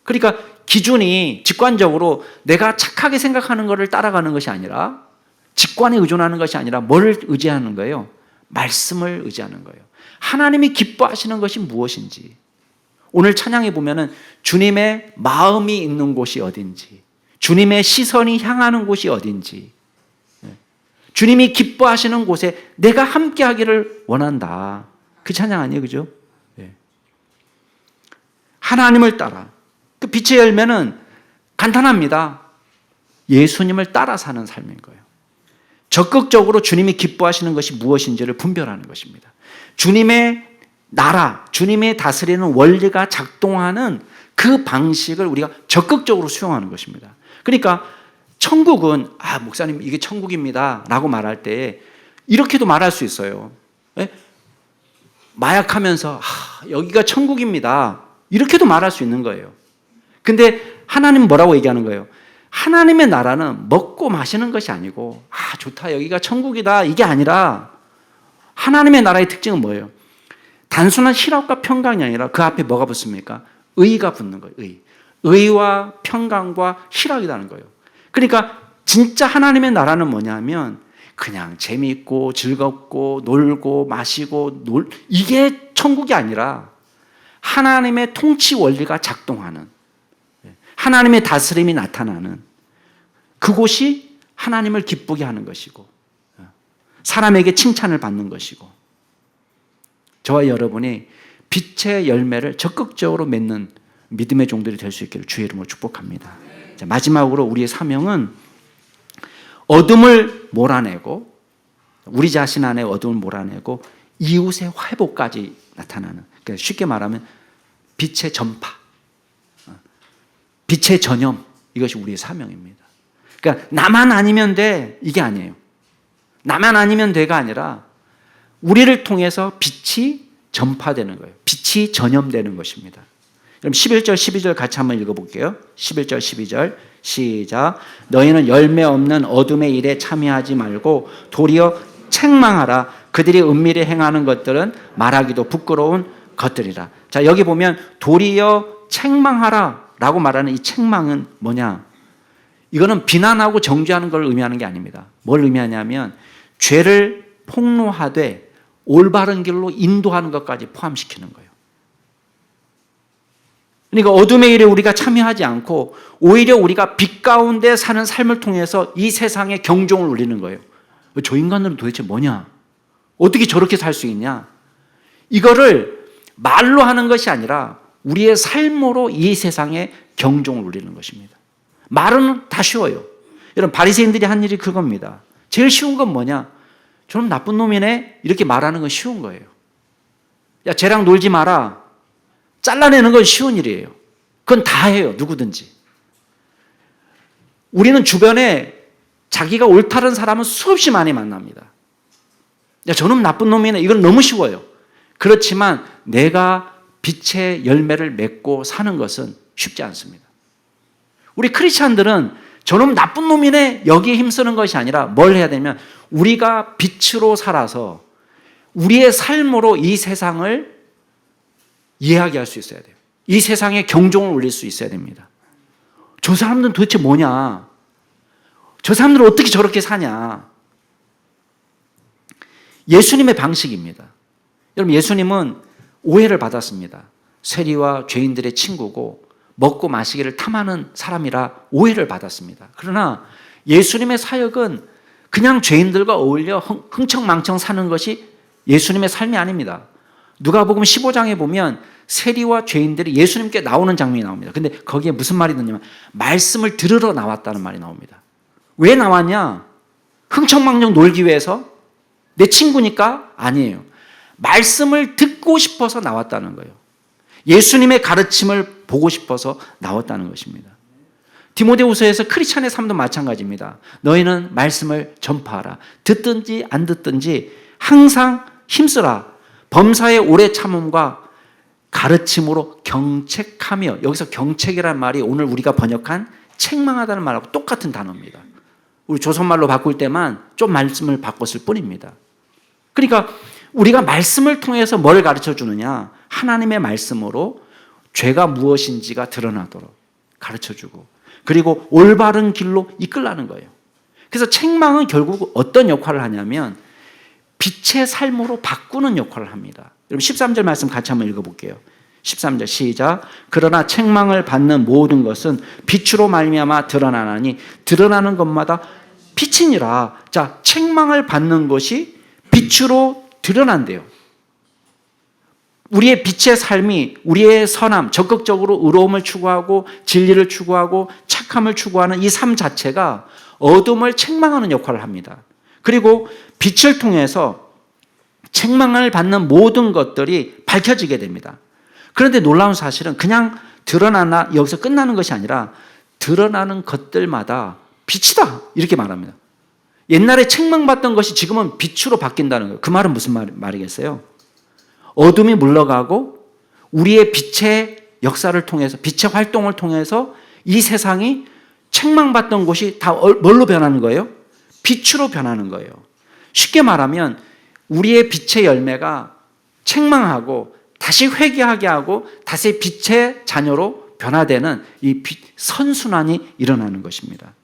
그러니까 기준이 직관적으로 내가 착하게 생각하는 것을 따라가는 것이 아니라, 직관에 의존하는 것이 아니라 뭘 의지하는 거예요? 말씀을 의지하는 거예요. 하나님이 기뻐하시는 것이 무엇인지, 오늘 찬양에 보면은 주님의 마음이 있는 곳이 어딘지, 주님의 시선이 향하는 곳이 어딘지, 주님이 기뻐하시는 곳에 내가 함께 하기를 원한다. 그 찬양 아니에요, 그죠? 네. 하나님을 따라. 그 빛의 열매는 간단합니다. 예수님을 따라 사는 삶인 거예요. 적극적으로 주님이 기뻐하시는 것이 무엇인지를 분별하는 것입니다. 주님의 나라, 주님의 다스리는 원리가 작동하는 그 방식을 우리가 적극적으로 수용하는 것입니다. 그러니까 천국은 목사님 이게 천국입니다 라고 말할 때 이렇게도 말할 수 있어요. 마약하면서 여기가 천국입니다 이렇게도 말할 수 있는 거예요. 근데 하나님은 뭐라고 얘기하는 거예요? 하나님의 나라는 먹고 마시는 것이 아니고 좋다 여기가 천국이다 이게 아니라 하나님의 나라의 특징은 뭐예요? 단순한 희락과 평강이 아니라 그 앞에 뭐가 붙습니까? 의가 붙는 거예요. 의와 평강과 희락이라는 거예요. 그러니까 진짜 하나님의 나라는 뭐냐면 그냥 재미있고 즐겁고 놀고 마시고 이게 천국이 아니라 하나님의 통치 원리가 작동하는, 하나님의 다스림이 나타나는 그곳이 하나님을 기쁘게 하는 것이고 사람에게 칭찬을 받는 것이고 저와 여러분이 빛의 열매를 적극적으로 맺는 믿음의 종들이 될 수 있기를 주의 이름으로 축복합니다. 자, 마지막으로 우리의 사명은 어둠을 몰아내고 우리 자신 안에 어둠을 몰아내고 이웃의 회복까지 나타나는, 그러니까 쉽게 말하면 빛의 전파, 빛의 전염, 이것이 우리의 사명입니다. 그러니까 나만 아니면 돼 이게 아니에요. 나만 아니면 돼가 아니라 우리를 통해서 빛이 전파되는 거예요. 빛이 전염되는 것입니다. 그럼 11절 12절 같이 한번 읽어볼게요. 11절 12절 시작. 너희는 열매 없는 어둠의 일에 참여하지 말고 도리어 책망하라. 그들이 은밀히 행하는 것들은 말하기도 부끄러운 것들이라. 자, 여기 보면 도리어 책망하라 라고 말하는 이 책망은 뭐냐? 이거는 비난하고 정죄하는 걸 의미하는 게 아닙니다. 뭘 의미하냐면 죄를 폭로하되 올바른 길로 인도하는 것까지 포함시키는 거예요. 그러니까 어둠의 일에 우리가 참여하지 않고 오히려 우리가 빛 가운데 사는 삶을 통해서 이 세상에 경종을 울리는 거예요. 저 인간들은 도대체 뭐냐? 어떻게 저렇게 살 수 있냐? 이거를 말로 하는 것이 아니라 우리의 삶으로 이 세상에 경종을 울리는 것입니다. 말은 다 쉬워요. 여러분 바리새인들이 한 일이 그겁니다. 제일 쉬운 건 뭐냐? 저놈 나쁜 놈이네 이렇게 말하는 건 쉬운 거예요. 야 쟤랑 놀지 마라 잘라내는 건 쉬운 일이에요. 그건 다 해요. 누구든지. 우리는 주변에 자기가 옳다는 사람은 수없이 많이 만납니다. 야 저놈 나쁜 놈이네 이건 너무 쉬워요. 그렇지만 내가 빛의 열매를 맺고 사는 것은 쉽지 않습니다. 우리 크리스찬들은 저놈 나쁜 놈이네 여기에 힘쓰는 것이 아니라 뭘 해야 되냐면 우리가 빛으로 살아서 우리의 삶으로 이 세상을 이해하게 할 수 있어야 돼요. 이 세상에 경종을 울릴 수 있어야 됩니다. 저 사람들은 도대체 뭐냐? 저 사람들은 어떻게 저렇게 사냐? 예수님의 방식입니다. 여러분 예수님은 오해를 받았습니다. 세리와 죄인들의 친구고 먹고 마시기를 탐하는 사람이라 오해를 받았습니다. 그러나 예수님의 사역은 그냥 죄인들과 어울려 흥청망청 사는 것이 예수님의 삶이 아닙니다. 누가복음 15장에 보면 세리와 죄인들이 예수님께 나오는 장면이 나옵니다. 근데 거기에 무슨 말이 있느냐면 말씀을 들으러 나왔다는 말이 나옵니다. 왜 나왔냐? 흥청망청 놀기 위해서? 내 친구니까? 아니에요. 말씀을 듣고 싶어서 나왔다는 거예요. 예수님의 가르침을 보고 싶어서 나왔다는 것입니다. 디모데후서에서 크리스찬의 삶도 마찬가지입니다. 너희는 말씀을 전파하라. 듣든지 안 듣든지 항상 힘쓰라. 범사의 오래 참음과 가르침으로 경책하며, 여기서 경책이라는 말이 오늘 우리가 번역한 책망하다는 말하고 똑같은 단어입니다. 우리 조선말로 바꿀 때만 좀 말씀을 바꿨을 뿐입니다. 그러니까 우리가 말씀을 통해서 뭘 가르쳐 주느냐? 하나님의 말씀으로 죄가 무엇인지가 드러나도록 가르쳐 주고 그리고 올바른 길로 이끌라는 거예요. 그래서 책망은 결국 어떤 역할을 하냐면 빛의 삶으로 바꾸는 역할을 합니다. 여러분 13절 말씀 같이 한번 읽어볼게요. 13절 시작. 그러나 책망을 받는 모든 것은 빛으로 말미암아 드러나나니 드러나는 것마다 빛이니라. 자, 책망을 받는 것이 빛으로 드러난대요. 우리의 빛의 삶이 우리의 선함, 적극적으로 의로움을 추구하고 진리를 추구하고 착함을 추구하는 이 삶 자체가 어둠을 책망하는 역할을 합니다. 그리고 빛을 통해서 책망을 받는 모든 것들이 밝혀지게 됩니다. 그런데 놀라운 사실은 그냥 드러나나 여기서 끝나는 것이 아니라 드러나는 것들마다 빛이다 이렇게 말합니다. 옛날에 책망받던 것이 지금은 빛으로 바뀐다는 거예요. 그 말은 무슨 말이겠어요? 어둠이 물러가고 우리의 빛의 역사를 통해서, 빛의 활동을 통해서 이 세상이 책망받던 곳이 다 뭘로 변하는 거예요? 빛으로 변하는 거예요. 쉽게 말하면 우리의 빛의 열매가 책망하고 다시 회개하게 하고 다시 빛의 자녀로 변화되는 이 선순환이 일어나는 것입니다.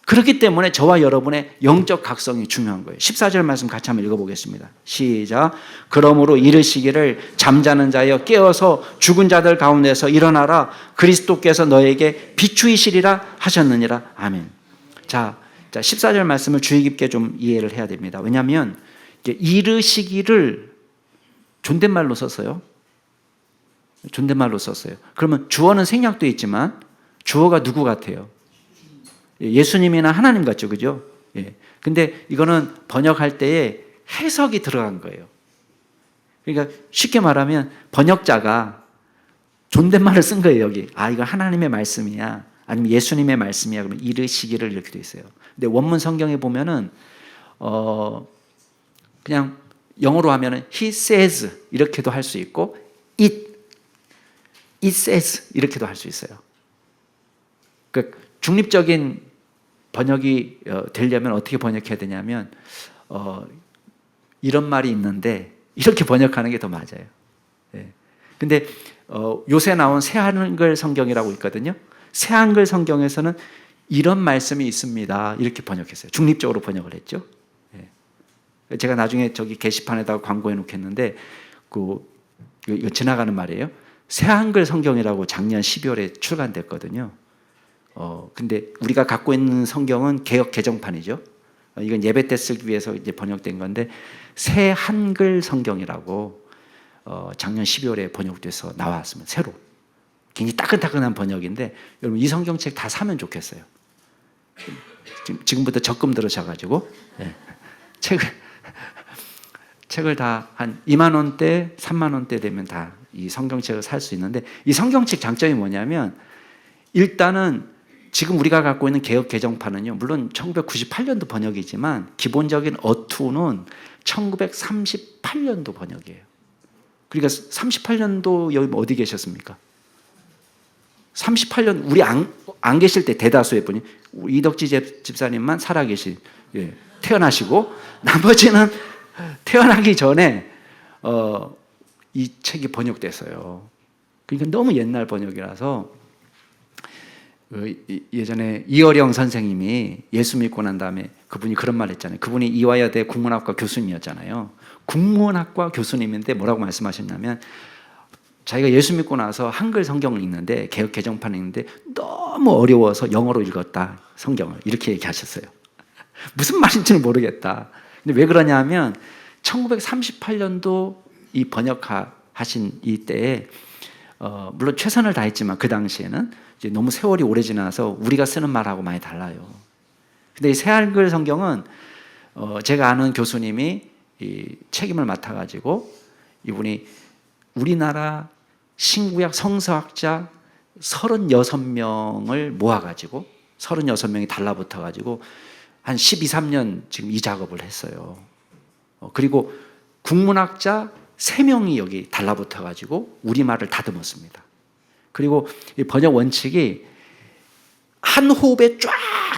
그렇기 때문에 저와 여러분의 영적 각성이 중요한 거예요. 14절 말씀 같이 한번 읽어보겠습니다. 시작. 그러므로 이르시기를 잠자는 자여 깨어서 죽은 자들 가운데서 일어나라. 그리스도께서 너에게 비추이시리라 하셨느니라. 아멘. 자, 14절 말씀을 주의 깊게 좀 이해를 해야 됩니다. 왜냐하면 이르시기를 존댓말로 썼어요. 존댓말로 썼어요. 그러면 주어는 생략되어 있지만 주어가 누구 같아요? 예수님이나 하나님 같죠, 그죠? 예. 근데 이거는 번역할 때에 해석이 들어간 거예요. 그러니까 쉽게 말하면 번역자가 존댓말을 쓴 거예요, 여기. 아, 이거 하나님의 말씀이야. 아니면 예수님의 말씀이야. 그러면 이르시기를 이렇게 돼 있어요. 근데 원문 성경에 보면은, 그냥 영어로 하면은 he says 이렇게도 할 수 있고, it says 이렇게도 할 수 있어요. 그 중립적인 번역이 되려면 어떻게 번역해야 되냐면 이런 말이 있는데 이렇게 번역하는 게 더 맞아요. 예. 근데 요새 나온 새한글 성경이라고 있거든요. 새한글 성경에서는 이런 말씀이 있습니다. 이렇게 번역했어요. 중립적으로 번역을 했죠. 예. 제가 나중에 저기 게시판에다가 광고해 놓겠는데 이거 지나가는 말이에요. 새한글 성경이라고 작년 12월에 출간됐거든요. 근데 우리가 갖고 있는 성경은 개역 개정판이죠. 이건 예배 때 쓰기 위해서 이제 번역된 건데 새 한글 성경이라고 작년 12월에 번역돼서 나왔습니다. 새로. 굉장히 따끈따끈한 번역인데 여러분 이 성경책 다 사면 좋겠어요. 지금부터 적금 들으셔가지고 네. 책을 다 한 2만 원대, 3만 원대 되면 다 이 성경책을 살 수 있는데 이 성경책 장점이 뭐냐면 일단은 지금 우리가 갖고 있는 개역 개정판은요, 물론 1998년도 번역이지만 기본적인 어투는 1938년도 번역이에요. 그러니까 38년도 여기 어디 계셨습니까? 38년 우리 안 계실 때 대다수의 분이 이덕지 집사님만 살아계신 태어나시고 나머지는 태어나기 전에 이 책이 번역됐어요. 그러니까 너무 옛날 번역이라서 예전에 이어령 선생님이 예수 믿고 난 다음에 그분이 그런 말 했잖아요. 그분이 이화여대 국문학과 교수님이었잖아요. 국문학과 교수님인데 뭐라고 말씀하셨냐면 자기가 예수 믿고 나서 한글 성경을 읽는데 개역 개정판을 읽는데 너무 어려워서 영어로 읽었다. 성경을 이렇게 얘기하셨어요. 무슨 말인지는 모르겠다. 근데 왜 그러냐면 1938년도 이 번역하신 이때에 물론 최선을 다했지만 그 당시에는 이제 너무 세월이 오래 지나서 우리가 쓰는 말하고 많이 달라요. 근데 이 새한글 성경은 제가 아는 교수님이 이 책임을 맡아가지고 이분이 우리나라 신구약 성서학자 36명을 모아가지고 36명이 달라붙어가지고 한 12, 13년 지금 이 작업을 했어요. 그리고 국문학자 3명이 여기 달라붙어가지고 우리말을 다듬었습니다. 그리고 이 번역 원칙이 한 호흡에 쫙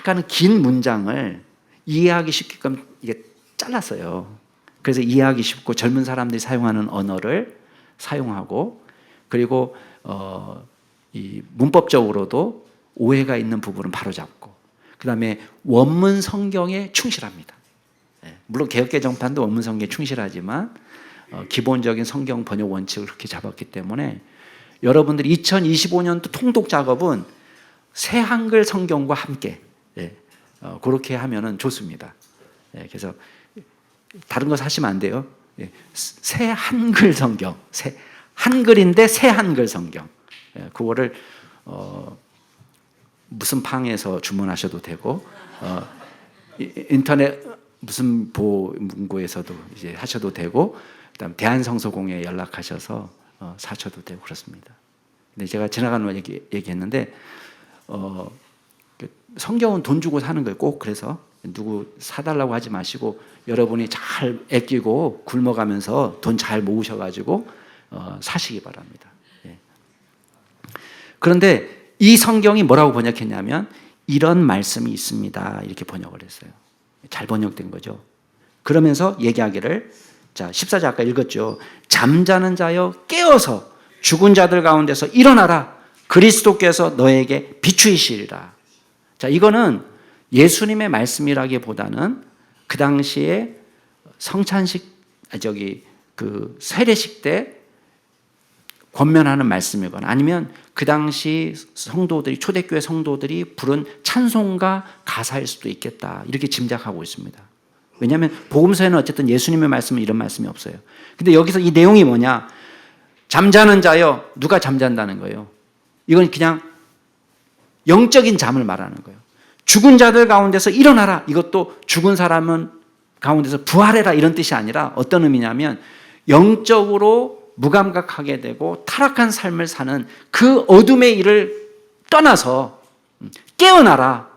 가는 긴 문장을 이해하기 쉽게끔 이게 잘랐어요. 그래서 이해하기 쉽고 젊은 사람들이 사용하는 언어를 사용하고 그리고 이 문법적으로도 오해가 있는 부분은 바로잡고 그 다음에 원문 성경에 충실합니다. 물론 개역개정판도 원문 성경에 충실하지만 기본적인 성경 번역 원칙을 그렇게 잡았기 때문에 여러분들이 2025년도 통독 작업은 새 한글 성경과 함께 그렇게 하면은 좋습니다. 그래서 다른 거 사시면 안 돼요. 새 한글 성경, 새 한글인데 새 한글 성경. 그거를 무슨 팡에서 주문하셔도 되고 인터넷 무슨 보문고에서도 이제 하셔도 되고, 그다음 대한성서공회에 연락하셔서 사셔도 되고 그렇습니다. 근데 제가 지나가는 얘기했는데 성경은 돈 주고 사는 거예요. 꼭. 그래서 누구 사달라고 하지 마시고 여러분이 잘 아끼고 굶어가면서 돈 잘 모으셔가지고 사시기 바랍니다. 예. 그런데 이 성경이 뭐라고 번역했냐면 이런 말씀이 있습니다. 이렇게 번역을 했어요. 잘 번역된 거죠. 그러면서 얘기하기를, 자 14절 아까 읽었죠. 잠자는 자여 깨어서 죽은 자들 가운데서 일어나라. 그리스도께서 너에게 비추이시리라. 자, 이거는 예수님의 말씀이라기보다는 그 당시에 세례식 때 권면하는 말씀이거나 아니면 그 당시 성도들이, 초대교회 성도들이 부른 찬송가 가사일 수도 있겠다. 이렇게 짐작하고 있습니다. 왜냐하면 복음서에는 어쨌든 예수님의 말씀은 이런 말씀이 없어요. 근데 여기서 이 내용이 뭐냐? 잠자는 자여, 누가 잠잔다는 거예요? 이건 그냥 영적인 잠을 말하는 거예요. 죽은 자들 가운데서 일어나라. 이것도 죽은 사람은 가운데서 부활해라 이런 뜻이 아니라 어떤 의미냐면 영적으로 무감각하게 되고 타락한 삶을 사는 그 어둠의 일을 떠나서 깨어나라,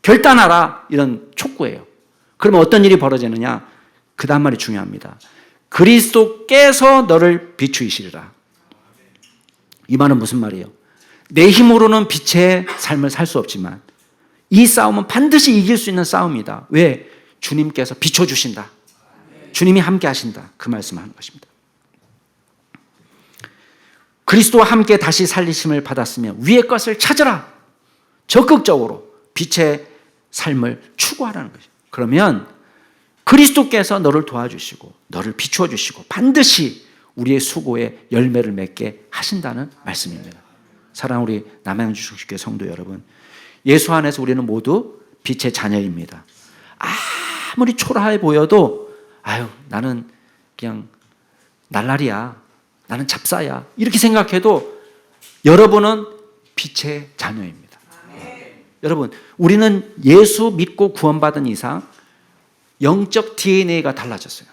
결단하라 이런 촉구예요. 그러면 어떤 일이 벌어지느냐? 그 다음 말이 중요합니다. 그리스도께서 너를 비추이시리라. 이 말은 무슨 말이에요? 내 힘으로는 빛의 삶을 살 수 없지만 이 싸움은 반드시 이길 수 있는 싸움이다. 왜? 주님께서 비춰주신다. 주님이 함께 하신다. 그 말씀을 하는 것입니다. 그리스도와 함께 다시 살리심을 받았으면 위의 것을 찾으라. 적극적으로 빛의 삶을 추구하라는 것이죠. 그러면 그리스도께서 너를 도와주시고 너를 비추어 주시고 반드시 우리의 수고에 열매를 맺게 하신다는 말씀입니다. 사랑하는 우리 남양주 중식교회 성도 여러분, 예수 안에서 우리는 모두 빛의 자녀입니다. 아무리 초라해 보여도 나는 그냥 날라리야, 나는 잡사야 이렇게 생각해도 여러분은 빛의 자녀입니다. 여러분, 우리는 예수 믿고 구원받은 이상 영적 DNA가 달라졌어요.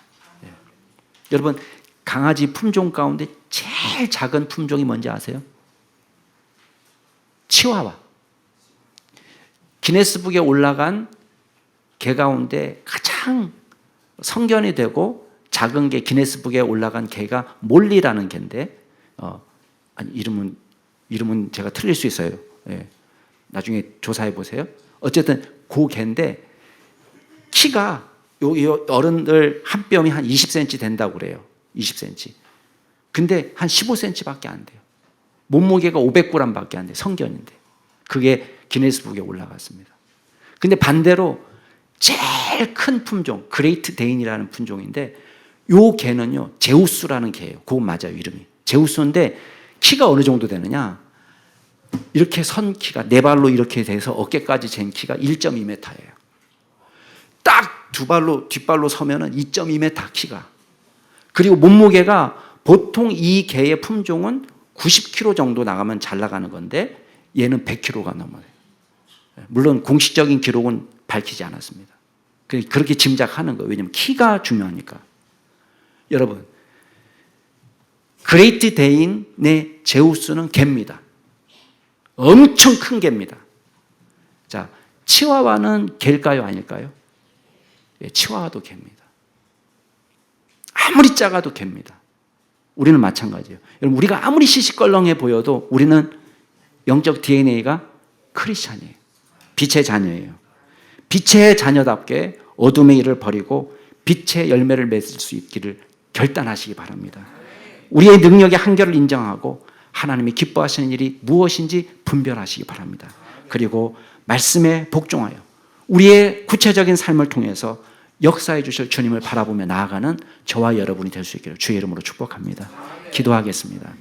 여러분, 강아지 품종 가운데 제일 작은 품종이 뭔지 아세요? 치와와. 기네스북에 올라간 개 가운데 가장 성견이 되고 작은 개, 기네스북에 올라간 개가 몰리라는 개인데, 이름은 제가 틀릴 수 있어요. 예. 나중에 조사해 보세요. 어쨌든 그 개인데 키가 요 어른들 한 뼘이 한 20cm 된다고 그래요. 20cm. 근데 한 15cm밖에 안 돼요. 몸무게가 500g밖에 안 돼요. 성견인데. 그게 기네스북에 올라갔습니다. 근데 반대로 제일 큰 품종, 그레이트 데인이라는 품종인데 요 개는요, 제우스라는 개예요. 그거 맞아요, 이름이. 제우스인데 키가 어느 정도 되느냐? 이렇게 선 키가 네 발로 이렇게 돼서 어깨까지 잰 키가 1.2m예요. 딱 두 발로 뒷발로 서면은 2.2m 키가. 그리고 몸무게가 보통 이 개의 품종은 90kg 정도 나가면 잘 나가는 건데 얘는 100kg가 넘어요. 물론 공식적인 기록은 밝히지 않았습니다. 그렇게 짐작하는 거예요. 왜냐하면 키가 중요하니까. 여러분, 그레이트 데인의 제우스는 개입니다. 엄청 큰 개입니다. 자, 치와와는 개일까요? 아닐까요? 예, 치와와도 개입니다. 아무리 작아도 개입니다. 우리는 마찬가지예요. 여러분, 우리가 아무리 시시껄렁해 보여도 우리는 영적 DNA가 크리스찬이에요. 빛의 자녀예요. 빛의 자녀답게 어둠의 일을 버리고 빛의 열매를 맺을 수 있기를 결단하시기 바랍니다. 우리의 능력의 한계를 인정하고 하나님이 기뻐하시는 일이 무엇인지 분별하시기 바랍니다. 그리고 말씀에 복종하여 우리의 구체적인 삶을 통해서 역사해 주실 주님을 바라보며 나아가는 저와 여러분이 될 수 있기를 주의 이름으로 축복합니다. 기도하겠습니다.